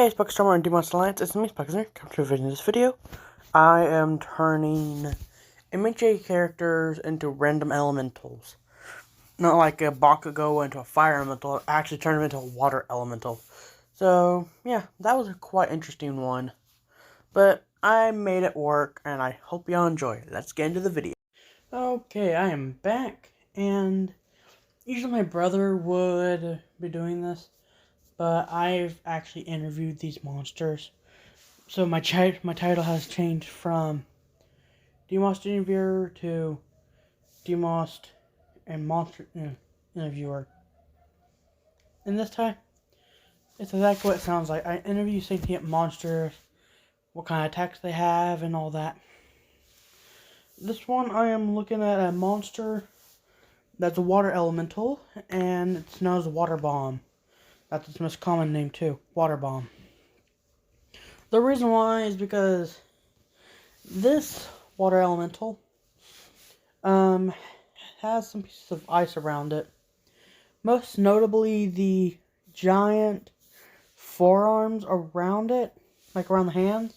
Hey, it's Buckstormer and Demon's Alliance. It's me, Spuckster. Come to visit this video. I am turning MHA characters into random elementals. Not like a Bakugo into a fire elemental. I actually turn them into a water elemental. So, yeah, that was a quite interesting one. But I made it work, and I hope y'all enjoy. Let's get into the video. Okay, I am back, and usually my brother would be doing this. But I've actually interviewed these monsters. So my title has changed from Demost Interviewer to Demost and Monster Interviewer. And this time, it's exactly what it sounds like. I interview sentient monsters, what kind of attacks they have, and all that. This one, I am looking at a monster that's a water elemental, and it's known as a water bomb. That's its most common name too, water bomb. The reason why is because this water elemental has some pieces of ice around it. Most notably the giant forearms around it, like around the hands,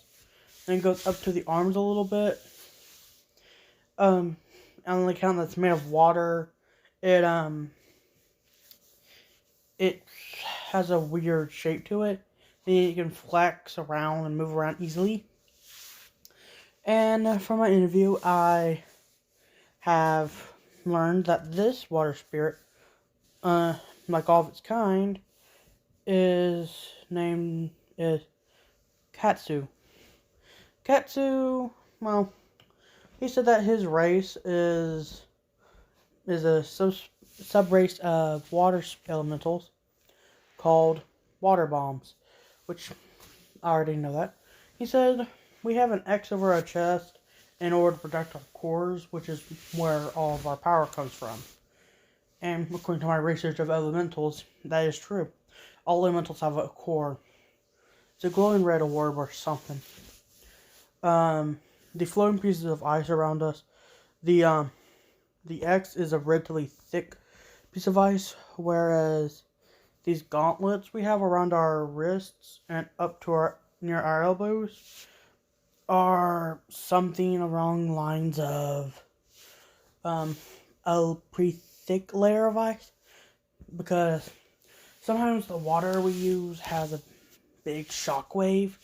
and it goes up to the arms a little bit. On the account that's made of water, it has a weird shape to it. It can flex around and move around easily. And from my interview, I have learned that this water spirit, like all of its kind, is Katsu. Katsu, well, he said that his race is a sub-race of water elementals called water bombs, which I already know that. He said, we have an X over our chest in order to protect our cores, which is where all of our power comes from. And according to my research of elementals, that is true. All elementals have a core. It's a glowing red orb or something. The floating pieces of ice around us, the X is a relatively thick piece of ice, whereas these gauntlets we have around our wrists and up to near our elbows are something along the lines of a pretty thick layer of ice, because sometimes the water we use has a big shock wave,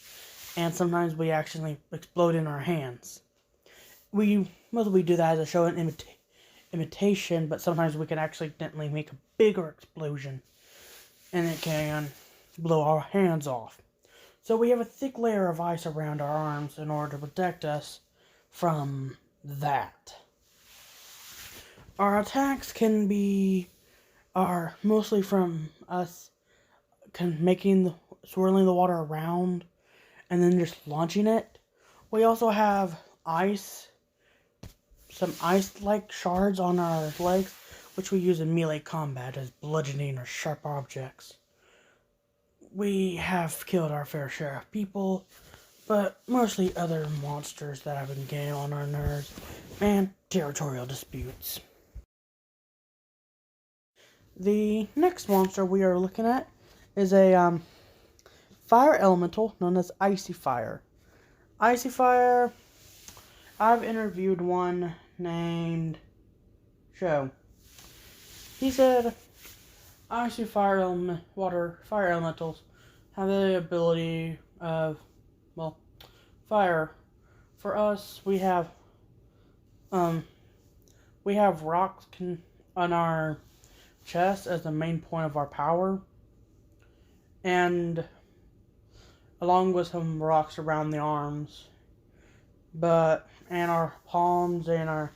and sometimes we actually explode in our hands. Mostly we do that as a show and imitation, but sometimes we can accidentally make a bigger explosion, and it can blow our hands off. So we have a thick layer of ice around our arms in order to protect us from that. Our attacks are mostly from us swirling the water around and then just launching it. We also have some ice-like shards on our legs, which we use in melee combat as bludgeoning or sharp objects. We have killed our fair share of people, but mostly other monsters that have been getting on our nerves, and territorial disputes. The next monster we are looking at is a fire elemental known as Icy Fire. Icy Fire, I've interviewed one named Joe. He said Icy Fire fire elementals have the ability of, well, fire. For us, we have rocks on our chest as the main point of our power, and along with some rocks around the arms, and our palms and our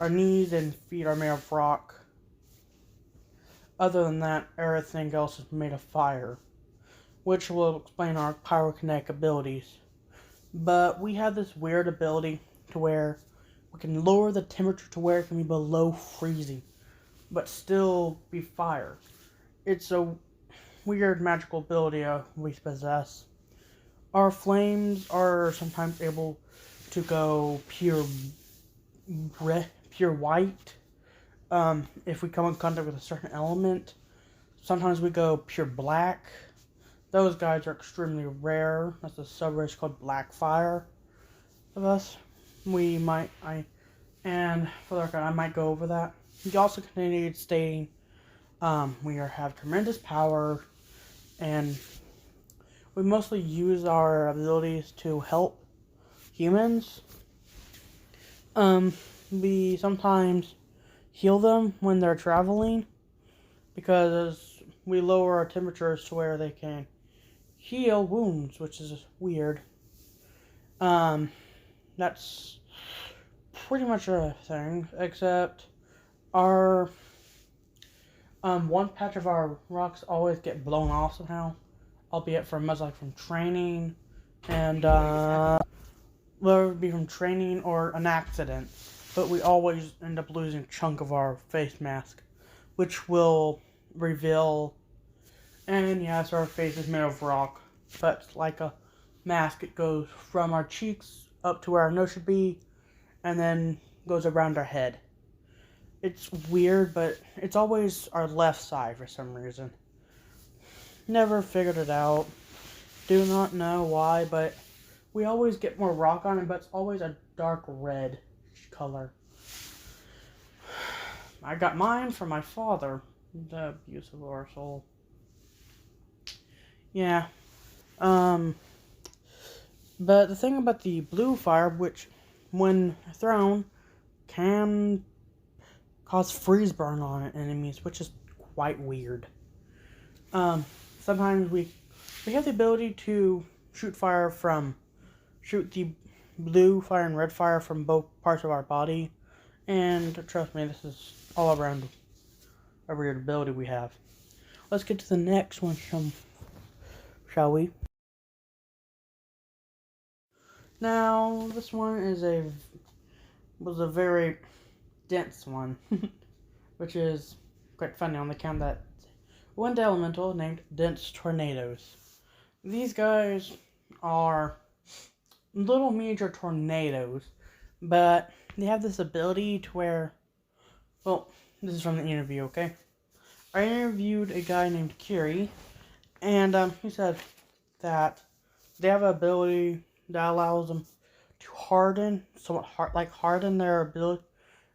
knees and feet are made of rock. Other than that, everything else is made of fire, which will explain our pyrokinetic abilities. But we have this weird ability to where we can lower the temperature to where it can be below freezing, but still be fire. It's a weird magical ability we possess. Our flames are sometimes able to go pure white. If we come in contact with a certain element, sometimes we go pure black. Those guys are extremely rare. That's a subrace called Black Fire of us. And for the record, I might go over that. He also continued stating, we have tremendous power, and we mostly use our abilities to help humans. We sometimes heal them when they're traveling, because we lower our temperatures to where they can heal wounds, which is weird. That's pretty much a thing, except our one patch of our rocks always get blown off somehow, albeit from training, and whether it be from training or an accident, but we always end up losing a chunk of our face mask, which will reveal. And yes, our face is made of rock, but like a mask, it goes from our cheeks up to where our nose should be, and then goes around our head. It's weird, but it's always our left side for some reason. Never figured it out. Do not know why, but we always get more rock on it, but it's always a dark red color. I got mine from my father, the abuse of our soul. Yeah. But the thing about the blue fire, which when thrown can cause freeze burn on enemies, which is quite weird. Sometimes we have the ability to shoot the blue fire and red fire from both parts of our body, and trust me, this is all around a weird ability we have. Let's get to the next one, shall we? Now, this one was a very dense one, which is quite funny on the account that wind elemental named Dense Tornadoes. These guys are little miniature tornadoes, but they have this ability to where, well, this is from the interview, okay? I interviewed a guy named Kiri, and he said that they have an ability that allows them to harden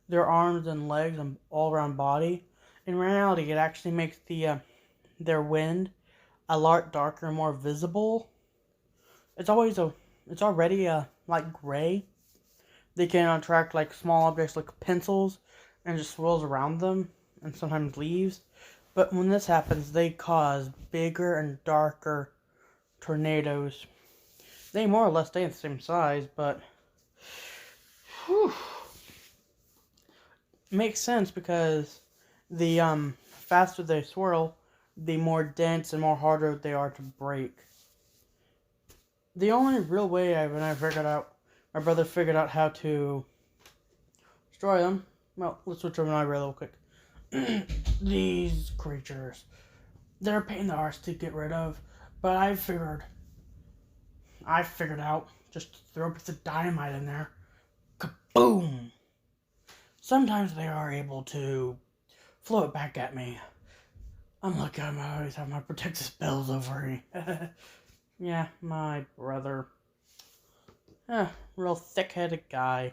their arms and legs and all around body. In reality, it actually makes their wind a lot darker and more visible. It's already like gray. They can attract like small objects like pencils and just swirls around them, and sometimes leaves. But when this happens, they cause bigger and darker tornadoes. They more or less stay the same size, but makes sense because the faster they swirl, the more dense and more harder they are to break. The only real way my brother figured out how to destroy them. Well, let's switch over to my real quick. These creatures, they're a pain in the arse to get rid of, but I figured out just throw a piece of dynamite in there. Kaboom! Sometimes they are able to float back at me. I'm lucky I always have my protective spells over me. Yeah, my brother. Real thick-headed guy.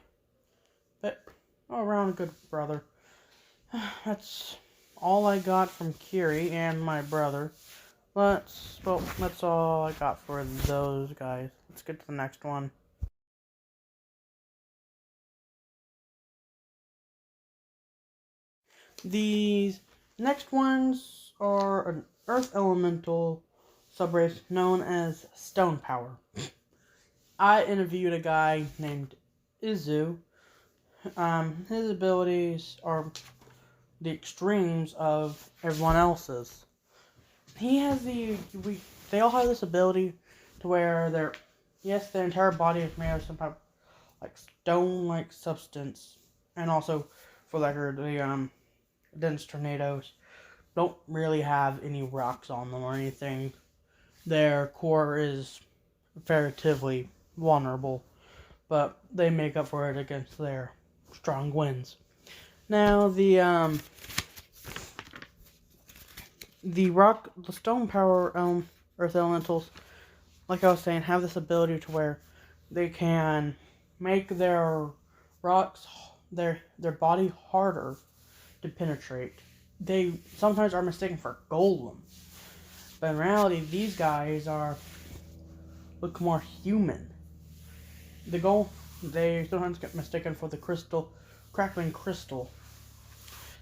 But all around a good brother. That's all I got from Kiri and my brother. That's all I got for those guys. Let's get to the next one. These next ones are an earth elemental subrace known as Stone Power. I interviewed a guy named Izu. His abilities are the extremes of everyone else's. They all have this ability to where their entire body is made of some type of like stone-like substance, and also for the dense tornadoes don't really have any rocks on them or anything. Their core is comparatively vulnerable, but they make up for it against their strong winds. Now the stone power earth elementals, like I was saying, have this ability to where they can make their rocks, their body harder to penetrate. They sometimes are mistaken for golems, but in reality, these guys look more human. They sometimes get mistaken for the crackling crystal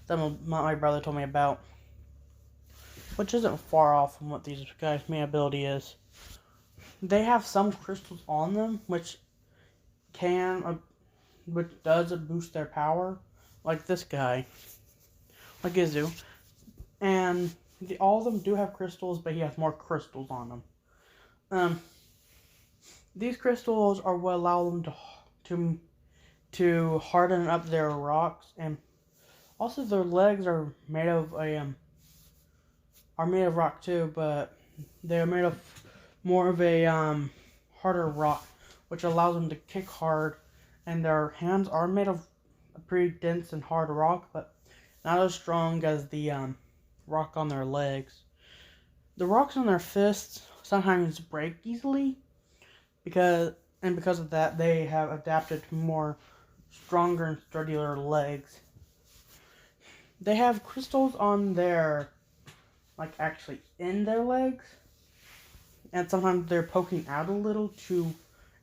that my brother told me about, which isn't far off from what these guys' main ability is. They have some crystals on them, which does boost their power, like this guy, like Izu, and all of them do have crystals, but he has more crystals on them. These crystals are what allow them to harden up their rocks, and also their legs are made of rock too, but they are made of more of a harder rock, which allows them to kick hard, and their hands are made of a pretty dense and hard rock, but not as strong as the rock on their legs. The rocks on their fists sometimes break easily, because of that, they have adapted to more stronger and sturdier legs. They have crystals on their, like, actually in their legs, and sometimes they're poking out a little to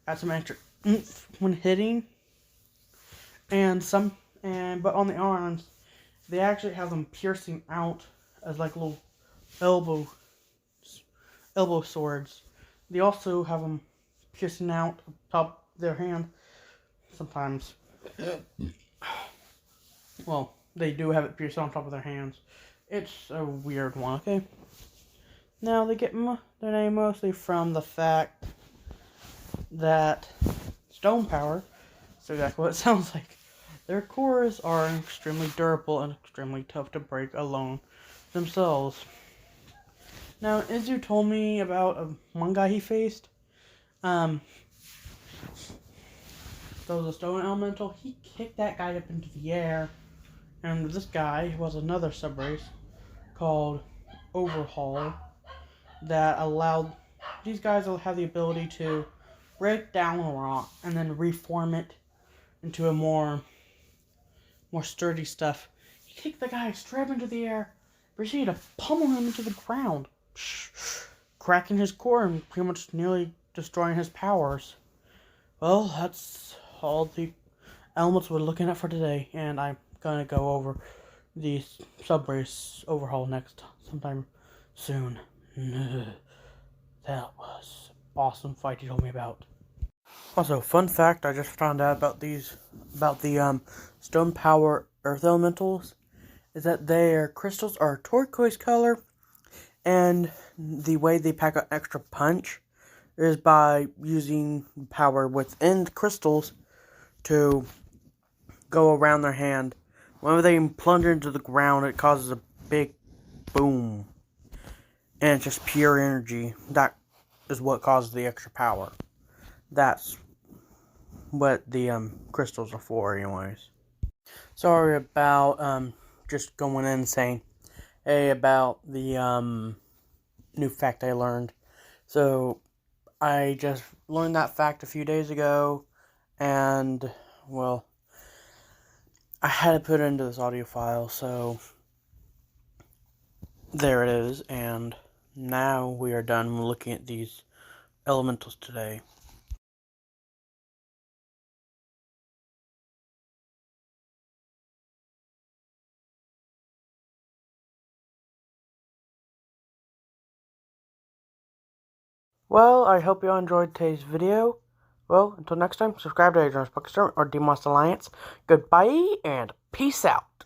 add some extra oomph when hitting. But on the arms, they actually have them piercing out as like little elbow swords. They also have them piercing out top of their hand sometimes. Well, they do have it pierced on top of their hands. It's a weird one, okay? Now, they get their name mostly from the fact that stone power, so exactly what it sounds like, their cores are extremely durable and extremely tough to break alone themselves. Now, Izu told me about one guy he faced. That was a stone elemental. He kicked that guy up into the air, and this guy was another subrace called Overhaul that allowed these guys to have the ability to break down a rock and then reform it into a more sturdy stuff. He kicked the guy straight up into the air, proceeded to pummel him into the ground, cracking his core and pretty much nearly destroying his powers. Well, that's all the elements we're looking at for today, and I'm gonna go over the subrace Overhaul sometime soon. That was an awesome fight you told me about. Also, fun fact I just found out about the stone power earth elementals is that their crystals are turquoise color, and the way they pack an extra punch is by using power within the crystals to go around their hand. Whenever they plunge into the ground, it causes a big boom. And it's just pure energy. That is what causes the extra power. That's what the crystals are for, anyways. Sorry about just going in and saying, hey, about the new fact I learned. So, I just learned that fact a few days ago, and, well, I had to put it into this audio file, so there it is, and now we are done looking at these elementals today. Well, I hope you all enjoyed today's video. Well, until next time, subscribe to Adrian's Bookstore or Demons Alliance. Goodbye, and peace out.